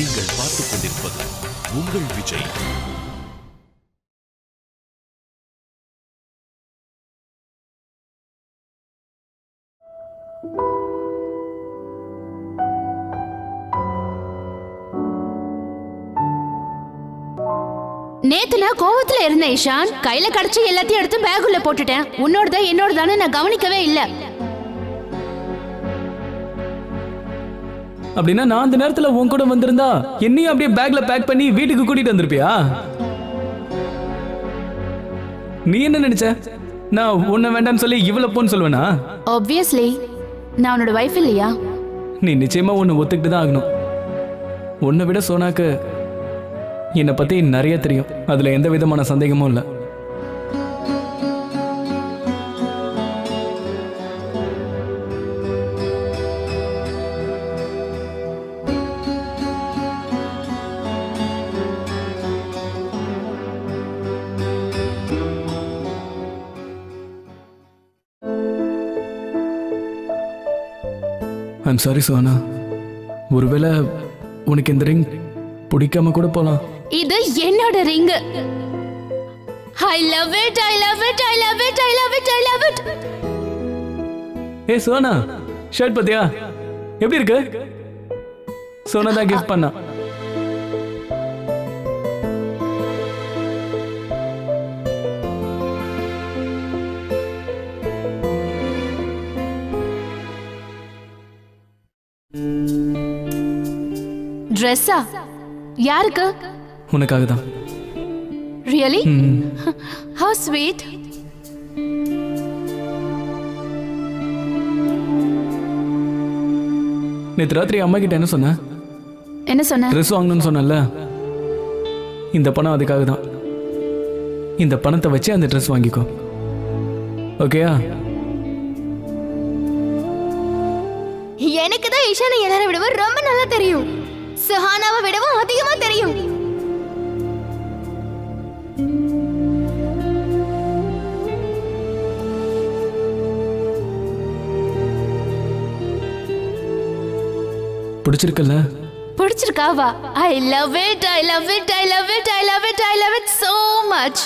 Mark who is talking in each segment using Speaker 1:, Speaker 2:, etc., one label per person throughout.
Speaker 1: நீங்கள் பார்த்துக் கொண்டிருப்பது உங்கள் விஜய்.
Speaker 2: நேத்து நான் கோவத்துல இருந்தேன் ஈஷான். கையில கிடைச்ச எல்லாத்தையும் எடுத்து பேக்குள்ள போட்டுட்டேன். உன்னோடதான் என்னோடதானு நான் கவனிக்கவே இல்ல.
Speaker 3: அப்படின்னா நான் அந்த நேரத்துல உன் கூட வந்திருந்தா என்னையும் அப்படியே பேக்ல பேக் பண்ணி வீட்டுக்கு கூட்டிட்டு வந்திருப்பியா? நீ என்ன நினைச்ச? நான் உன்னை வேண்டாம்னு சொல்லி இவ்வளவு போன்னு சொல்லுவேனா?
Speaker 2: ஆப்வியஸ்லி நான் உன்னோட வைஃப் இல்லையா?
Speaker 3: நீ நிச்சயமா ஒன்னு ஒத்துக்கிட்டு தான் ஆகணும். உன்னை விட சோனாக்கு என்னை பத்தி நிறைய தெரியும். அதுல எந்த விதமான சந்தேகமும் இல்லை. I'm sorry Sona. ஒருவேளை உனக்கு இந்த ரிங் பிடிக்காம கூட போலாம்.
Speaker 2: இது என்னோட ring. I love it, I love it, I love it, I love it, I love it.
Speaker 3: A Sona, shirt பாத்தியா எப்படி இருக்கு? சோனா தான் கிஃப்ட் பண்ணா.
Speaker 2: ட்ரெஸ்ஸா? யாருக்கு?
Speaker 3: உனக்காக தான்.
Speaker 2: Really? How sweet.
Speaker 3: நேற்று ராத்திரி அம்மா கிட்ட என்ன சொன்ன?
Speaker 2: என்ன சொன்ன?
Speaker 3: ட்ரெஸ் வாங்கணும்னு சொன்னல. இந்த பணம் அதுக்காக தான். இந்த பணத்தை வச்சு அந்த ட்ரெஸ் வாங்கிக்கோ. ஓகேயா?
Speaker 2: எனக்கு தான் ஈஷானை எல்லாரை விடவும் ரொம்ப நல்லா தெரியும். சுஹானாவை விடவும் அதிகமா தெரியும்.
Speaker 3: பிடிச்சிருக்கல?
Speaker 2: பிடிச்சிருக்காவா? I love it, I love it, I love it, I love it, I love it so much.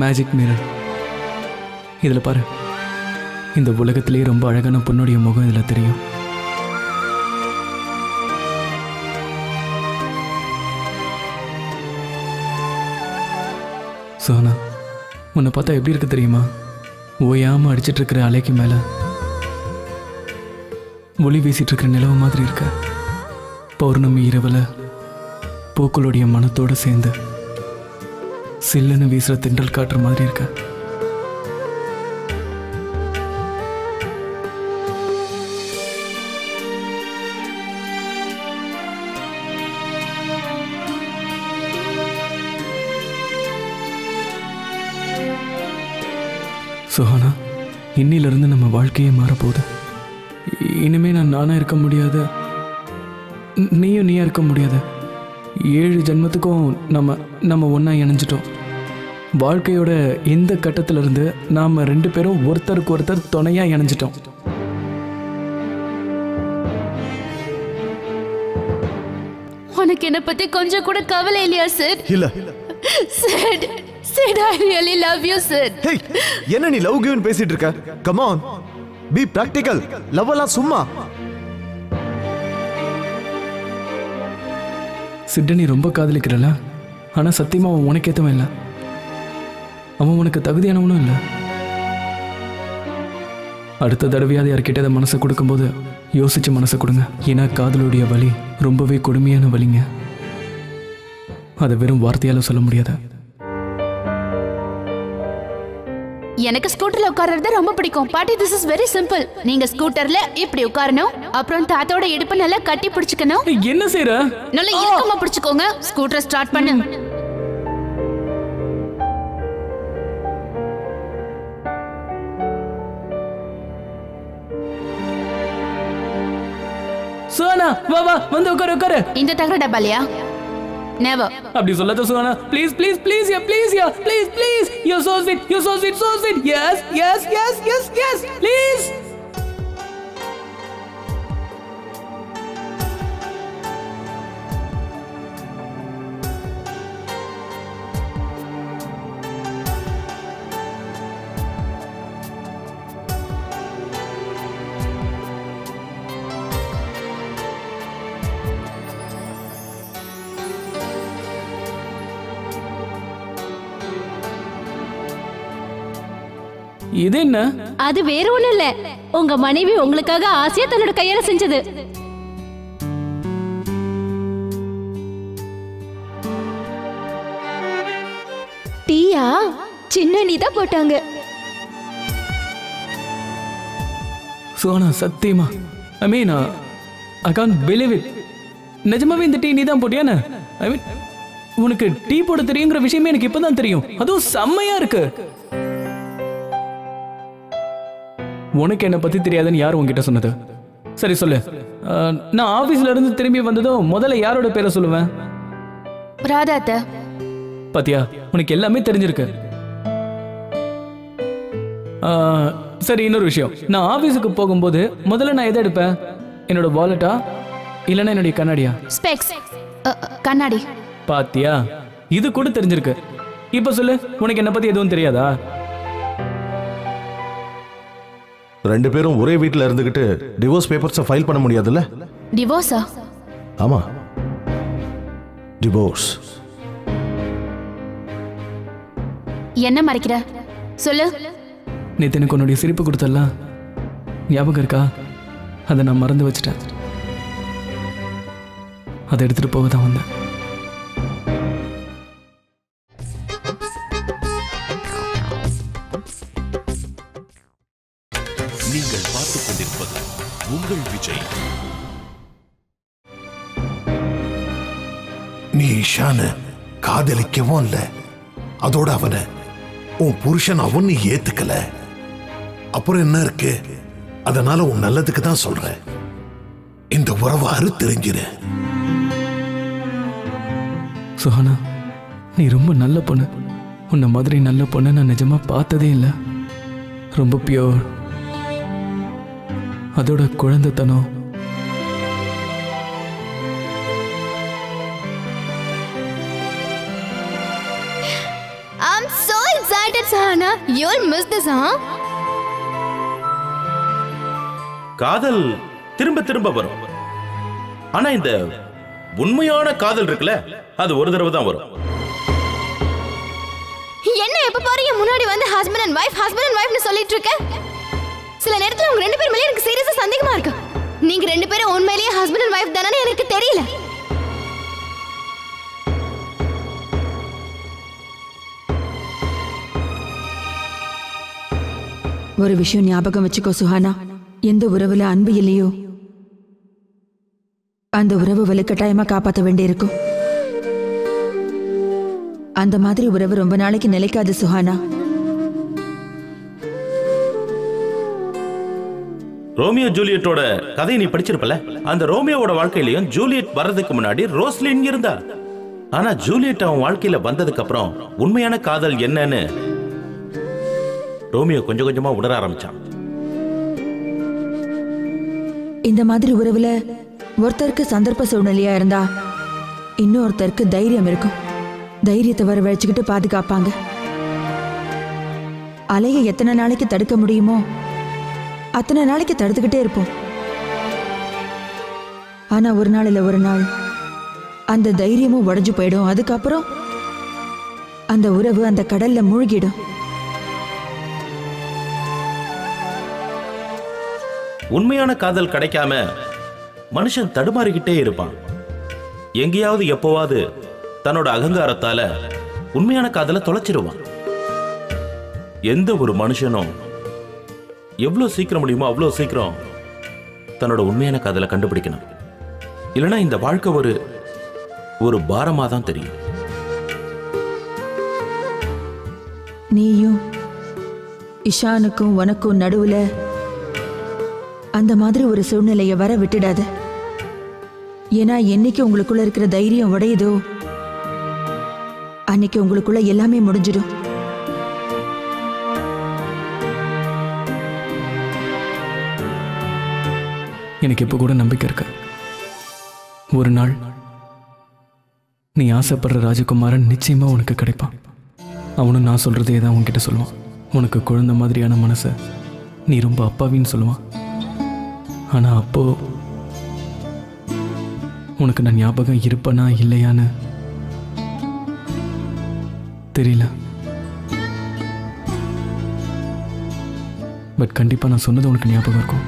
Speaker 3: Magic mirror. இதில் பாரு, இந்த உலகத்திலேயே ரொம்ப அழகான பொண்ணுடைய முகம் இதில் தெரியும். சோனா, உன்னை பார்த்தா எப்படி இருக்கு தெரியுமா? ஓயாம அடிச்சிட்டு இருக்கிற அலைக்கு மேல ஒளி வீசிட்டு இருக்கிற நிலவு மாதிரி இருக்க. பௌர்ணமி இரவுல பூக்களுடைய மனத்தோட சேர்ந்து சில்லுன்னு வீசுற திண்டல் காற்று மாதிரி இருக்க. சுஹானா, இன்னிலிருந்து நம்ம வாழ்க்கையே மாறப்போகுது. இனிமே நான் நானா இருக்க முடியாது, நீயும் நீயா இருக்க முடியாது. 7 ஜென்மத்துக்கும் நம்ம ஒன்றா இணைஞ்சிட்டோம். வாழ்க்கையோட இந்த கட்டத்திலிருந்து நாம் 2 பேரும் ஒருத்தருக்கு ஒருத்தர் துணையாக இணைஞ்சிட்டோம்.
Speaker 2: உனக்கு என்ன பத்தி கொஞ்சம் கூட கவலை இல்லையா சார்?
Speaker 4: இல்ல.
Speaker 2: Sid, I really love you, Sid.
Speaker 4: Hey, என்ன நீ லவ் கிவ்னு பேசிட்டு இருக்க? Come on, be practical. Love எல்லாம் சும்மா.
Speaker 3: சிட்டை நீ ரொம்ப காதலிக்கிறல, ஆனால் சத்தியமாக அவன் உனக்கேற்றவன் இல்லை. அவன் உனக்கு தகுதியானவனும் இல்லை. அடுத்த தடவையாவது யார்கிட்ட அதை மனசை கொடுக்கும்போது யோசிச்சு மனசை கொடுங்க. ஏன்னா காதலுடைய வலி ரொம்பவே கொடுமையான வலிங்க. அதை வெறும் வார்த்தையால் சொல்ல முடியாது.
Speaker 2: எனக்கு ஸ்கூட்டர்ல உட்கார்றது ரொம்ப பிடிக்கும். பாட்டி, திஸ் இஸ் வெரி சிம்பிள். நீங்க ஸ்கூட்டர்ல இப்படி உட்காரணும், அப்புறம் தாத்தோட இடுப்பு நல்லா கட்டி பிடிச்சுக்கணும்.
Speaker 3: என்ன செய்யற?
Speaker 2: நல்லா இறுக்கமா பிடிச்சுக்கோங்க. ஸ்கூட்டரை ஸ்டார்ட் பண்ணு.
Speaker 3: சுஹானா, வா வா, வந்து உட்காரு.
Speaker 2: இந்த தகர டப்பாலியா? Never.
Speaker 3: அப்படி சொல்லாத சுஹானா. ப்ளீஸ் ப்ளீஸ் ப்ளீஸ் யா, ப்ளீஸ் யா, please please. You so sweet, you so sweet, so sweet. Yes yes yes yes yes please. இது என்ன?
Speaker 5: அது வேற ஒண்ணும் இல்ல, உங்க மனைவி உங்களுக்காக ஆசையா தன்னோட கையால செஞ்சது. டீயா சின்ன நீ தான் போட்டாங்க.
Speaker 3: சுஹானா, சத்தியமா ஐ மீன் ஐ கான்ட் பிலீவ் இட். நிஜமாவே இந்த டீ நீ தான் போட்டியானே? ஐ மீன் உனக்கு டீ போட தெரியுங்கிற விஷயமே எனக்கு இப்பதான் தெரியும். அதுவும் செம்மையா இருக்கு. உனக்கு என்ன பத்தி தெரியாதுன்னு யார் உன்கிட்ட சொன்னது? சரி சொல்லு. நான் ஆபீஸ்ல இருந்து திரும்பி வந்ததும் முதல்ல யாரோட பேரை சொல்லுவேன்?
Speaker 2: ராதாத்த.
Speaker 3: பாத்தியா, உனக்கு எல்லாமே தெரிஞ்சிருக்கு. சரி, இன்னொரு விஷயம். நான் ஆபீஸுக்கு போகும்போது முதல்ல நான் எதை எடுப்பேன்? என்னோட வாலெட்டா இல்லைன்னா என்னுடைய கண்ணாடியா?
Speaker 2: ஸ்பெக்ஸ். கண்ணாடி.
Speaker 3: பாத்தியா, இது கூட தெரிஞ்சிருக்கு. இப்ப சொல்லு, உனக்கு என்ன பத்தி எதுவும் தெரியாதா?
Speaker 4: ரெண்டு பேரும் ஒரே வீட்டில் இருந்துகிட்டு டிவோர்ஸ் பேப்பர்ஸை ஃபைல் பண்ண முடியாதுல்ல?
Speaker 2: டிவோர்ஸா?
Speaker 4: ஆமா, டிவோர்ஸ்.
Speaker 2: என்ன மறைக்கிற? சொல்லு.
Speaker 3: நேத்து எனக்கு உன்னுடைய சிரிப்பு கொடுத்தல, ஞாபகம் இருக்கா? அதை நான் மறந்து வச்சிட்டேன். அதை எடுத்துட்டு போக தான் வந்தேன்.
Speaker 1: நீங்கள் பார்த்துக் கொண்டிருப்பது உங்கள் விஜய்.
Speaker 6: நீ ஈஷான காதலிக்கவும் இல்ல, அதோட அவனை உன் புருஷன் அவன் நீ ஏத்துக்கல. அப்புறம் என்ன இருக்கு? அதனால உன் நல்லதுக்கு தான் சொல்றேன், இந்த உறவை அறுத்தெறிஞ்சிரு.
Speaker 3: சுஹானா, நீ ரொம்ப நல்ல பொண்ணு. உன்னை மாதிரி நல்ல பொண்ணை நான் நிஜமா பார்த்ததே இல்லை. ரொம்ப பியோர், அதோட குழந்தைத்தனம்.
Speaker 2: I'm so excited, Sahana. You'll miss this, huh?
Speaker 7: காதல் திரும்ப திரும்ப வரும். ஆனா இந்த உண்மையான காதல் இருக்குல்ல, அது ஒரு தடவை தான் வரும்.
Speaker 2: என்ன எப்ப பாருங்க முன்னாடி வந்து ஹஸ்பண்ட் அண்ட் வைஃப்னு சொல்லிட்டு இருக்க? சில நேரத்துல உங்க ரெண்டு பேர் மேல எனக்கு சீரியஸா சந்தேகமா இருக்கு. நீங்க ரெண்டு பேரும் உண்மையிலேயே ஹஸ்பண்ட் அண்ட் வைஃப் தானே எனக்கு தெரியல.
Speaker 8: ஒரு விஷயம் ஞாபகம் வச்சுக்கோ சுஹானா, எந்த உறவுல அன்பு இல்லையோ அந்த உறவு வலுக்கட்டாயமா காப்பாற்ற வேண்டியிருக்கும். அந்த மாதிரி உறவு ரொம்ப நாளைக்கு நிலைக்காது சுஹானா.
Speaker 7: ரோமியோ ஜூலியட்டோட கதையை நீ படிச்சிருப்பல? அந்த ரோமியோவோட வாழ்க்கையிலயும் ஜூலியட் வர்றதுக்கு முன்னாடி ரோஸ்லின் இருந்தா. ஆனா ஜூலியட் அவன் வாழ்க்கையில வந்ததுக்கு அப்புறம் உண்மையான காதல் என்னன்னு ரோமியோ கொஞ்சம் கொஞ்சமா உணர ஆரம்பிச்சான்.
Speaker 8: இந்த மாதிரி உறவுல ஒருத்தருக்கு சந்தர்ப்ப சூழ்நிலையா இருந்தா இன்னொருத்தருக்கு தைரியம் இருக்கும். தைரியத்தை வரவழைச்சுக்கிட்டு பாதுகாப்பாங்க. அலையை எத்தனை நாளைக்கு தடுக்க முடியுமோ அத்தனை நாளைக்கு தடுத்துக்கிட்டே இருப்போம். ஆனா ஒரு நாள் இல்ல ஒரு நாள் அந்த தைரியமும் உடைஞ்சு போயிடும். அதுக்கப்புறம் அந்த உறவு அந்த கடல்ல மூழ்கிடும்.
Speaker 7: உண்மையான காதல் கிடைக்காம மனுஷன் தடுமாறிக்கிட்டே இருப்பான். எங்கேயாவது எப்போவாது தன்னோட அகங்காரத்தால உண்மையான காதலை தொலைச்சிருவான். எந்த ஒரு மனுஷனும் எவ்வளவு சீக்கிரம் முடியுமோ அவ்வளவு சீக்கிரம் தன்னோட உண்மையான காதலை கண்டுபிடிக்கணும். இல்லைன்னா இந்த வாழ்க்கை ஒரு பாரமா தான் தெரியும்.
Speaker 8: நீயும் இஷானுக்கும் உனக்கும் நடுவுல அந்த மாதிரி ஒரு சூழ்நிலையை வர விட்டுடாத. ஏன்னா என்னைக்கு உங்களுக்குள்ள இருக்கிற தைரியம் உடையுதோ அன்னைக்கு உங்களுக்குள்ள எல்லாமே முடிஞ்சிடும்.
Speaker 3: எனக்கு இப்போ கூட நம்பிக்கை இருக்கு. ஒரு நாள் நீ ஆசைப்படுற ராஜகுமாரன் நிச்சயமா உனக்கு கிடைப்பான். அவனும் நான் சொல்றதே தான் உன்கிட்ட சொல்லுவான். உனக்கு குழந்தை மாதிரியான மனசை நீ ரொம்ப அப்பாவின்னு சொல்லுவான். ஆனா அப்போ உனக்கு நான் ஞாபகம் இருப்பனா இல்லையான்னு தெரியல. பட் கண்டிப்பா நான் சொன்னது உனக்கு ஞாபகம் இருக்கும்.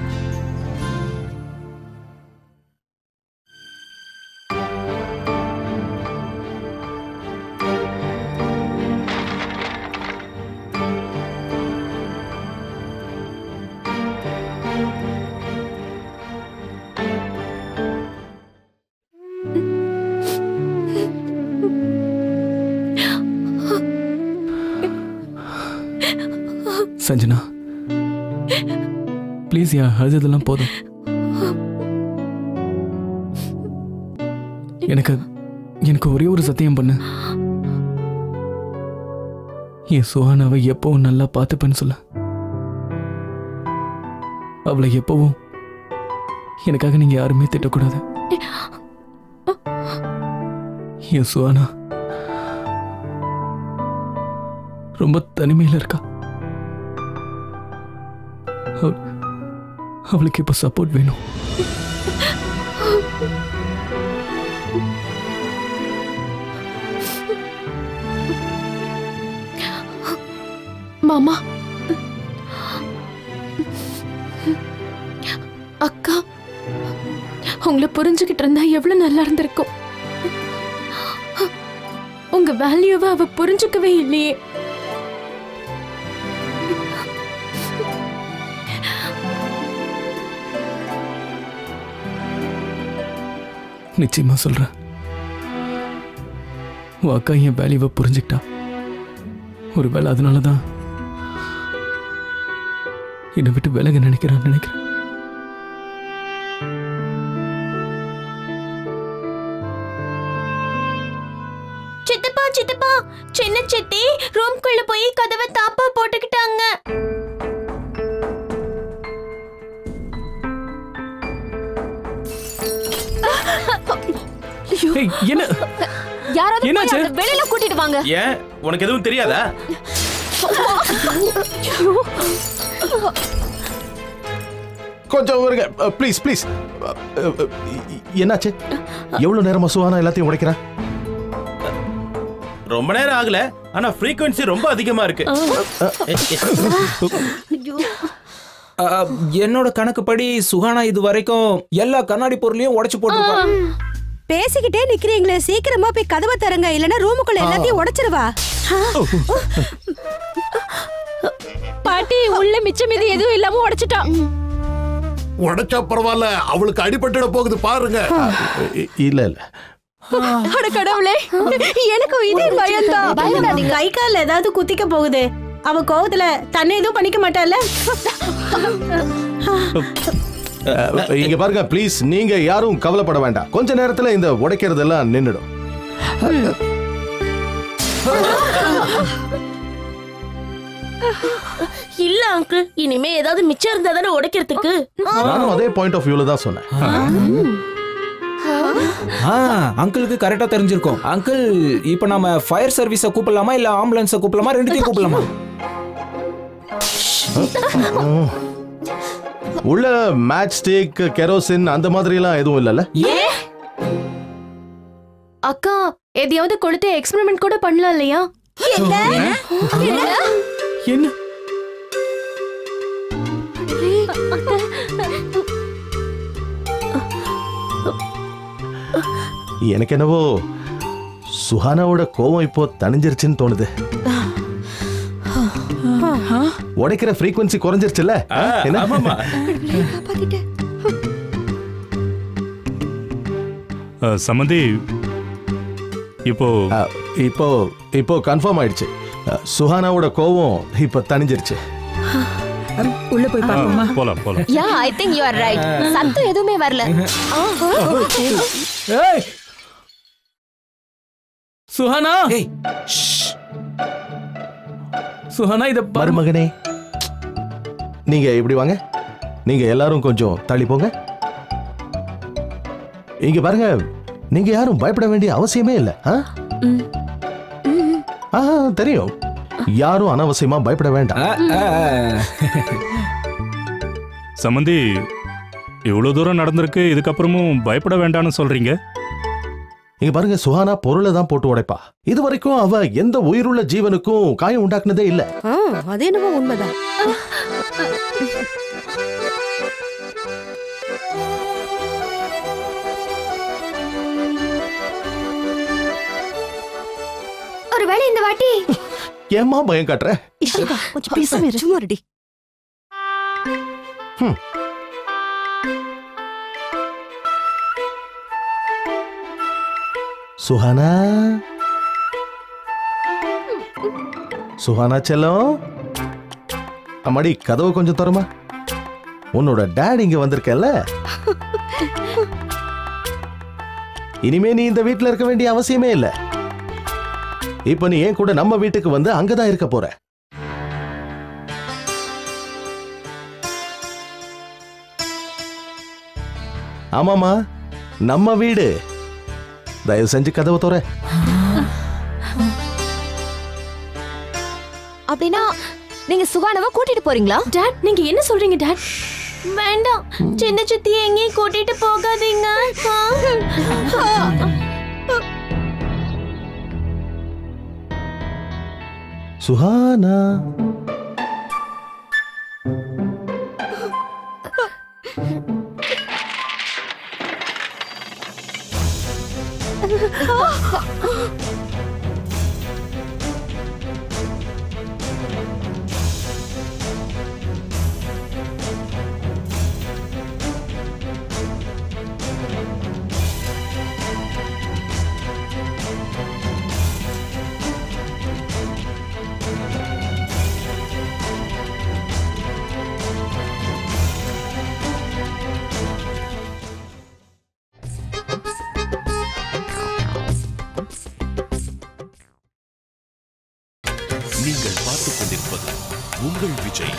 Speaker 3: சஞ்சனா ப்ளீஸ் யா, அழுததெல்லாம் போதும். எனக்கு ஒரே ஒரு சத்தியம் பண்ணு. என் சுஹானாவை எப்பவும் நல்லா பார்த்துப்பேன்னு சொல்ல. அவளை எப்பவும் எனக்காக நீங்க யாருமே திட்டக்கூடாது. என் சுஹானா ரொம்ப தனிமையில இருக்கா. அவளுக்கு இப்ப சப்போர்ட் வேணும்.
Speaker 2: மாமா, அக்கா உங்களை புரிஞ்சுக்கிட்டு இருந்தா எவ்வளவு நல்லா இருந்திருக்கும். உங்க வேல்யூவை அவ புரிஞ்சுக்கவே இல்லையே.
Speaker 3: நிச்சயமா சொல்றேன், உன் அக்கா என் வேல்யூவை புரிஞ்சுக்கிட்டா. ஒருவேளை அதனாலதான் என்னை விட்டு விலக நினைக்கிறேன்.
Speaker 2: சித்தப்பா சித்தப்பா, சின்ன சித்தி ரூம்குள்ள போய் கதவை தாப்பா போட்டுக்கிட்டாங்க.
Speaker 3: என்ன
Speaker 2: யாராவது வெளியில கூட்டிட்டு வாங்க.
Speaker 7: ஏன் உனக்கு எதுவும் தெரியாதா?
Speaker 4: கொஞ்சம் வருங்க ப்ளீஸ் ப்ளீஸ். என்னாச்சு? எவ்வளவு நேரமா சுஹானா எல்லாத்தையும் உடைக்கிறா?
Speaker 7: ரொம்ப நேரம் ஆகல, ஆனா ஃப்ரீக்வன்சி ரொம்ப அதிகமா இருக்கு.
Speaker 9: என்னோட கணக்குப்படி சுஹானா இது வரைக்கும் எல்லா கண்ணாடி பொருளையும் உடைச்சு போட்டுருக்கா.
Speaker 10: பேசிக்கிட்டே நிக்கிறீங்களே, சீக்கிரமா போய் கதவை தரங்க, இல்லனா ரூமுக்குள்ள எல்லாத்தையும் உடைச்சிருவா.
Speaker 5: பாட்டி உள்ள மிச்சம் மீதி எதுவும் இல்லாம உடைச்சிட்டா.
Speaker 6: உடைச்சா பரவாயில்ல, அவளுக்கு அடிபட்டுட போகுது பாருங்க.
Speaker 4: இல்ல இல்ல,
Speaker 10: அட கடவுளே, எனக்கு இதே பயம்தான். பயப்படாதீங்க, கை கால்ல ஏதாவது குத்திக்க போகுது. அவ கோவத்துல தன்னை எதுவும் பண்ணிக்க மாட்டால.
Speaker 4: இங்க பாருங்க ப்ளீஸ், நீங்க யாரும் கவலைப்பட வேண்டாம். கொஞ்ச நேரத்துல இந்த உடைக்கிறதெல்லாம் நின்னுடும்.
Speaker 10: இல்ல அங்கிள், இனிமே ஏதாவது மிச்சம் இருந்தா தானே உடைக்கிறதுக்கு.
Speaker 4: நானும் அதே பாயிண்ட் ஆஃப் வியூல தான் சொன்னேன்.
Speaker 9: அங்கிளுக்கு கரெக்டா தெரிஞ்சிருக்கும். அங்கிள், இப்ப நாம ஃபயர் சர்வீஸை கூப்பிடலாமா இல்ல ஆம்புலன்ஸை கூப்பிடலாமா? ரெண்டுத்தையும் கூப்பிடலாமா?
Speaker 4: உள்ள மேட்ச் ஸ்டிக், கெரோசின் அந்த மாதிரி எல்லாம் எதுவும் இல்லல்ல?
Speaker 2: அக்கா எதையாவது கொடுத்து எக்ஸ்பெரிமெண்ட் கூட பண்ணலாம் இல்லையா?
Speaker 3: என்ன
Speaker 4: எனக்கு என்னவோ சுஹானாவோட கோவம் இப்போ தணிஞ்சிருச்சுன்னு தோணுது.
Speaker 11: உடைக்கிற frequency குறைஞ்சிருச்சுல? என்ன?
Speaker 7: ஆமாமா.
Speaker 12: சம்பந்தி
Speaker 11: இப்போ கன்ஃபார்ம் ஆயிடுச்சு. சுஹானாவோட கோவம் இப்போ தணிஞ்சிருச்சு.
Speaker 8: உள்ள போய் பாப்போமா?
Speaker 12: போலாம்.
Speaker 2: Yeah, I think you are right. சத்தம் எதுவுமே வரல.
Speaker 3: ஏய் சுஹானா, சுஹானா இத பாரு.
Speaker 11: மருமகனே, நீங்க இப்படி வாங்க. நீங்க எல்லாரும் கொஞ்சம் தள்ளி போங்க. இங்க பாருங்க, நீங்க யாரும் பயப்பட வேண்டிய அவசியமே இல்லை. தெரியும், யாரும் அனாவசியமா பயப்பட வேண்டாம்.
Speaker 12: சம்பந்தி இவ்வளவு தூரம் நடந்திருக்கு, இதுக்கப்புறமும் பயப்பட வேண்டாம்னு சொல்றீங்க?
Speaker 11: இங்க பாருங்க, சுஹானா பொருளை தான் போட்டு உடைப்பா. இது வரைக்கும் அவ எந்த உயிருள்ள ஜீவனுக்கும் காயம் உண்டாக்குனதே இல்ல.
Speaker 10: அது என்னவோ உண்மைதான்.
Speaker 2: ஒருவேளை இந்த வாட்டி
Speaker 11: ஏம்மா பயம் காட்டுற?
Speaker 10: கொஞ்சம் பேசாம இரு. சும்மா ரெடி.
Speaker 11: சுஹானா, சுஹானா செல்லம், அம்மாடி கதவு கொஞ்சம் தரமா. உன்னோட டாட் இங்க வந்திருக்கல. இனிமே நீ இந்த வீட்டுல இருக்க வேண்டிய அவசியமே இல்ல. இப்ப நீ ஏன் கூட நம்ம வீட்டுக்கு வந்து அங்கதான் இருக்க போற. ஆமாமா, நம்ம வீடு. தயவு செஞ்சு கதவை தோற.
Speaker 2: அப்படின்னா நீங்க சுகானவ கூட்டிட்டு போறீங்களா?
Speaker 5: டாட், நீங்க என்ன சொல்றீங்க டாட்? வேண்டாம், சின்ன சித்தி எங்கேயும் கூட்டிட்டு போகாதீங்க.
Speaker 11: சுஹானா,
Speaker 1: நீங்கள் பார்த்துக் கொண்டிருப்பது உங்கள் Vijay.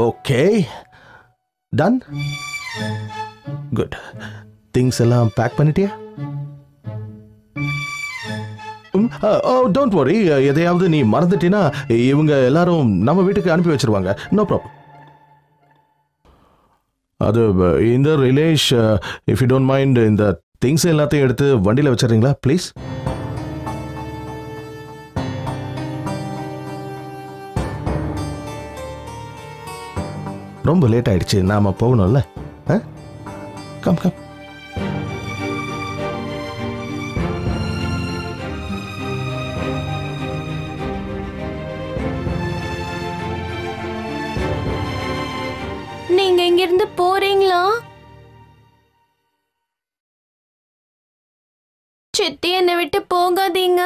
Speaker 11: Okay, done. Good. Things எல்லாம் பேக் பண்ணிட்டியா? Don't worry. எதையாவது நீ மறந்துட்டீன்னா இவங்க எல்லாரும் நம்ம வீட்டுக்கு அனுப்பி வச்சிருவாங்க. No problem. அது இந்த ரிலேஷ், இஃப் யூ டோன்ட் மைண்ட், இந்த திங்ஸ் எல்லாத்தையும் எடுத்து வண்டியில் வச்சிடுறீங்களா ப்ளீஸ்? ரொம்ப லேட் ஆயிடுச்சு, நாம போகணும்ல. Come come.
Speaker 5: நீங்க இங்க இருந்து போறீங்களா? சித்தி, என்னை விட்டு போகாதீங்க.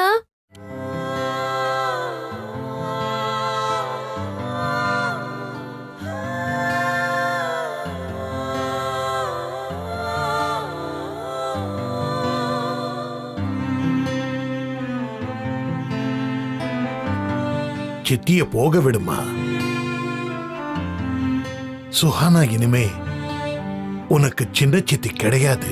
Speaker 6: சித்திய போக விடுமா. சுஹானா இனிமே உனக்கு சின்ன சித்தி கிடையாது.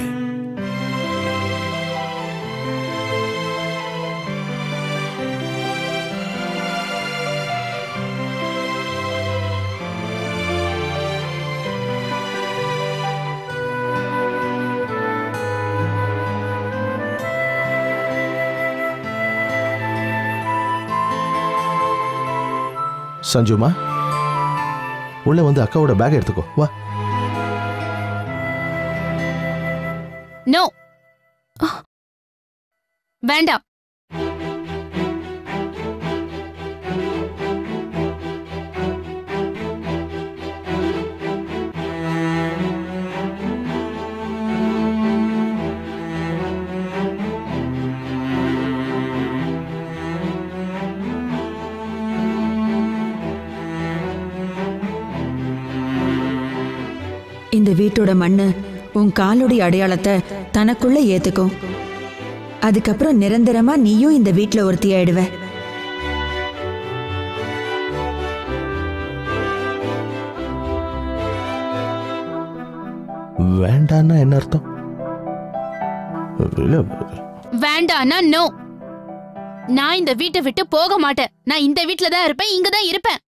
Speaker 11: சஞ்சுமா உள்ள வந்து அக்காவோட பேக் எடுத்துக்கோ வா.
Speaker 2: நோ, வேண்டாம்.
Speaker 8: இந்த வீட்டோட மண்ணு உன் காலுடைய அடையாளத்தை தனக்குள்ள ஏத்துக்கும். அதுக்கப்புறம் நிரந்தரமா நீயும் இந்த வீட்டுல ஒருத்தி ஆயிடுவ.
Speaker 11: வேண்டான்னா என்ன அர்த்தம்?
Speaker 2: வேண்டானா நோ. நான் இந்த வீட்டை விட்டு போக மாட்டேன். நான் இந்த வீட்டுல தான் இருப்பேன், இங்க தான் இருப்பேன்.